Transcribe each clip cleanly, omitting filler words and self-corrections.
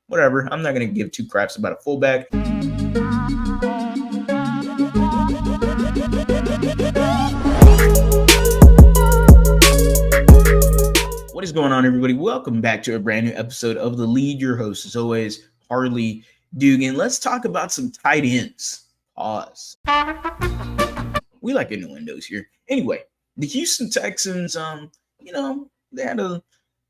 whatever. I'm not going to give two craps about a fullback. What is going on, everybody? Welcome back to a brand new episode of The Lead. Your host, as always, Harley Dugan. Let's talk about some tight ends. Pause. We like innuendos here. Anyway, the Houston Texans, they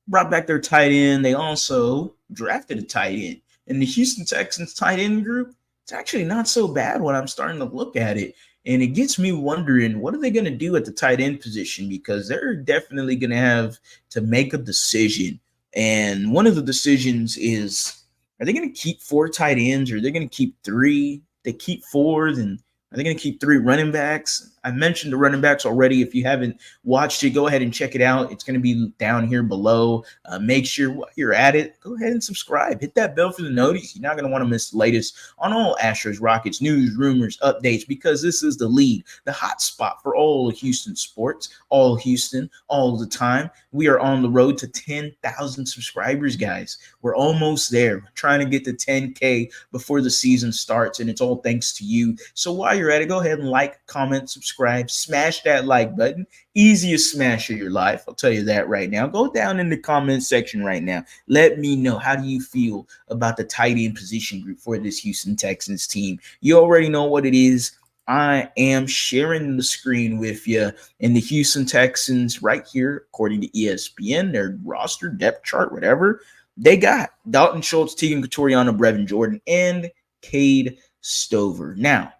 brought back their tight end. They also drafted a tight end. And the Houston Texans tight end group, it's actually not so bad when I'm starting to look at it. And it gets me wondering, what are they going to do at the tight end position? Because they're definitely going to have to make a decision. And one of the decisions is, are they going to keep 4 tight ends, or are they going to keep 3? If they keep 4, then are they going to keep 3 running backs? I mentioned the running backs already. If you haven't watched it, go ahead and check it out. It's going to be down here below. Make sure while you're at it, go ahead and subscribe. Hit that bell for the notice. You're not going to want to miss the latest on all Astros, Rockets, news, rumors, updates, because this is the lead, the hot spot for all Houston sports, all Houston, all the time. We are on the road to 10,000 subscribers, guys. We're almost there. We're trying to get to 10K before the season starts, and it's all thanks to you. So while you're at it, go ahead and like, comment, subscribe, smash that like button. Easiest smash of your life, I'll tell you that right now. Go down in the comment section right now. Let me know, how do you feel about the tight end position group for this Houston Texans team? You already know what it is. I am sharing the screen with you, and the Houston Texans right here, according to ESPN, their roster, depth chart, whatever, they got Dalton Schultz, Tegan Cotoriano, Brevin Jordan, and Cade Stover. Now,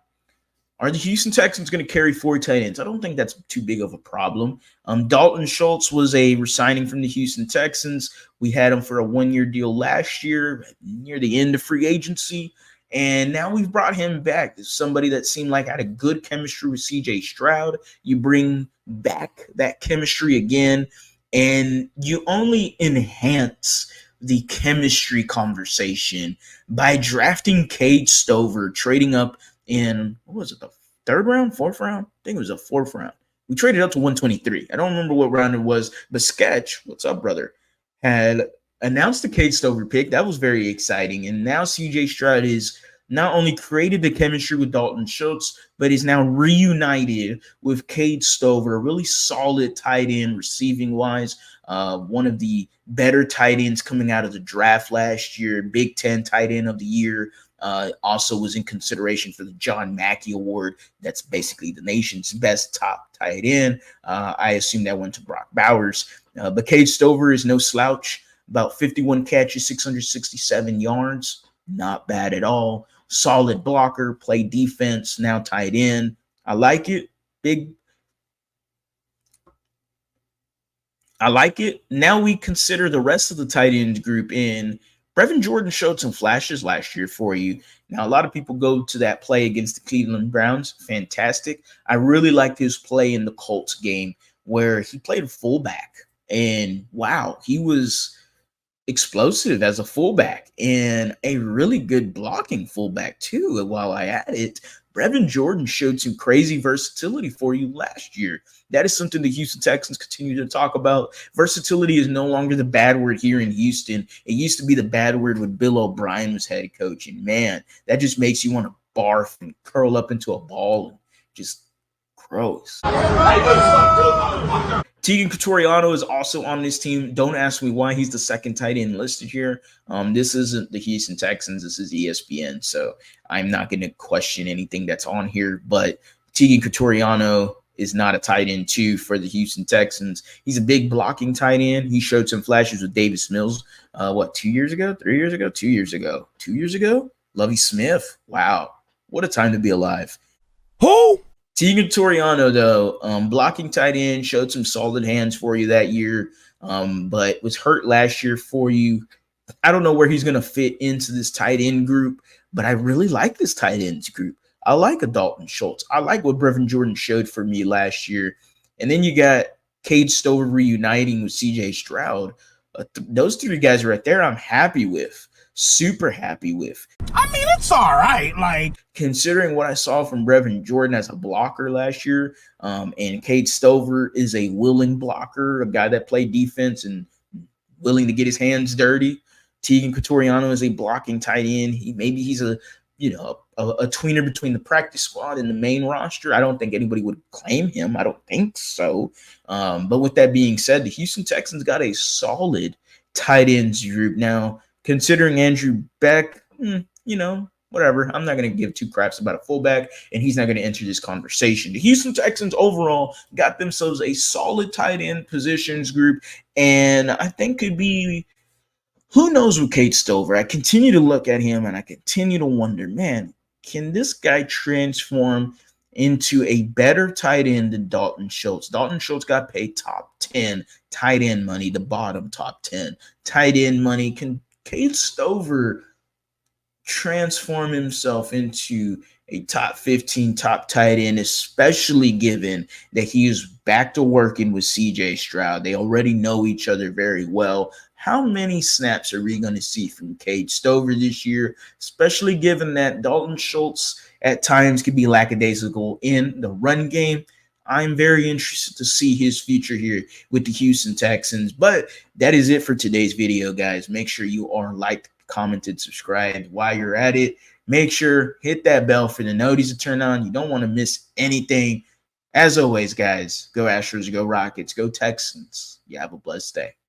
are the Houston Texans going to carry 4 tight ends? I don't think that's too big of a problem. Dalton Schultz was a resigning from the Houston Texans. We had him for a 1-year deal last year near the end of free agency. And now we've brought him back as somebody that seemed like had a good chemistry with CJ Stroud. You bring back that chemistry again, and you only enhance the chemistry conversation by drafting Cade Stover, trading up in, what was it, the 3rd round, 4th round? I think it was the 4th round. We traded up to 123. I don't remember what round it was, but Sketch, what's up, brother, had announced the Cade Stover pick. That was very exciting. And now CJ Stroud is not only created the chemistry with Dalton Schultz, but is now reunited with Cade Stover, a really solid tight end receiving-wise. One of the better tight ends coming out of the draft last year, Big Ten tight end of the year. Also was in consideration for the John Mackey Award. That's basically the nation's best top tight end. I assume that went to Brock Bowers. But Cade Stover is no slouch. About 51 catches, 667 yards. Not bad at all. Solid blocker, play defense, now tight end. I like it. I like it. Now we consider the rest of the tight end group in. Brevin Jordan showed some flashes last year for you. Now, a lot of people go to that play against the Cleveland Browns. Fantastic. I really liked his play in the Colts game where he played a fullback. And, wow, he was explosive as a fullback and a really good blocking fullback, too. While I had it, Brevin Jordan showed some crazy versatility for you last year. That is something the Houston Texans continue to talk about. Versatility is no longer the bad word here in Houston. It used to be the bad word when Bill O'Brien was head coach. And, man, that just makes you want to barf and curl up into a ball and just gross. Tegan Cotoriano is also on this team. Don't ask me why he's the 2nd tight end listed here. This isn't the Houston Texans. This is ESPN, so I'm not going to question anything that's on here. But Tegan Cotoriano is not a tight end, too, for the Houston Texans. He's a big blocking tight end. He showed some flashes with Davis Mills, 2 years ago? 3 years ago? 2 years ago. 2 years ago? Lovie Smith. Wow. What a time to be alive. Who? Tegan Cotoriano, though, blocking tight end, showed some solid hands for you that year, but was hurt last year for you. I don't know where he's going to fit into this tight end group, but I really like this tight ends group. I like a Dalton Schultz. I like what Brevin Jordan showed for me last year. And then you got Cade Stover reuniting with CJ Stroud. Those 3 guys right there I'm happy with. Super happy with. I mean, it's all right. Like, considering what I saw from Brevin Jordan as a blocker last year, and Cade Stover is a willing blocker, a guy that played defense and willing to get his hands dirty. Tegan Cotoriano is a blocking tight end. Maybe he's a tweener between the practice squad and the main roster. I don't think anybody would claim him. I don't think so. But with that being said, the Houston Texans got a solid tight ends group. Now, considering Andrew Beck, whatever. I'm not going to give two craps about a fullback, and he's not going to enter this conversation. The Houston Texans overall got themselves a solid tight end positions group, and I think could be, who knows with Kate Stover. I continue to look at him, and I continue to wonder, man, can this guy transform into a better tight end than Dalton Schultz? Dalton Schultz got paid top 10 tight end money, the bottom top 10 tight end money. Can Kate Stover transform himself into a top 15 top tight end, especially given that he is back to working with CJ Stroud? They already know each other very well. How many snaps are we going to see from Cade Stover this year, especially given that Dalton Schultz at times can be lackadaisical in the run game? I'm very interested to see his future here with the Houston Texans. But that is it for today's video, guys. Make sure you are liked, commented, subscribed. While you're at it, make sure hit that bell for the notifications to turn on. You don't want to miss anything. As always, guys, go Astros, go Rockets, go Texans. You have a blessed day.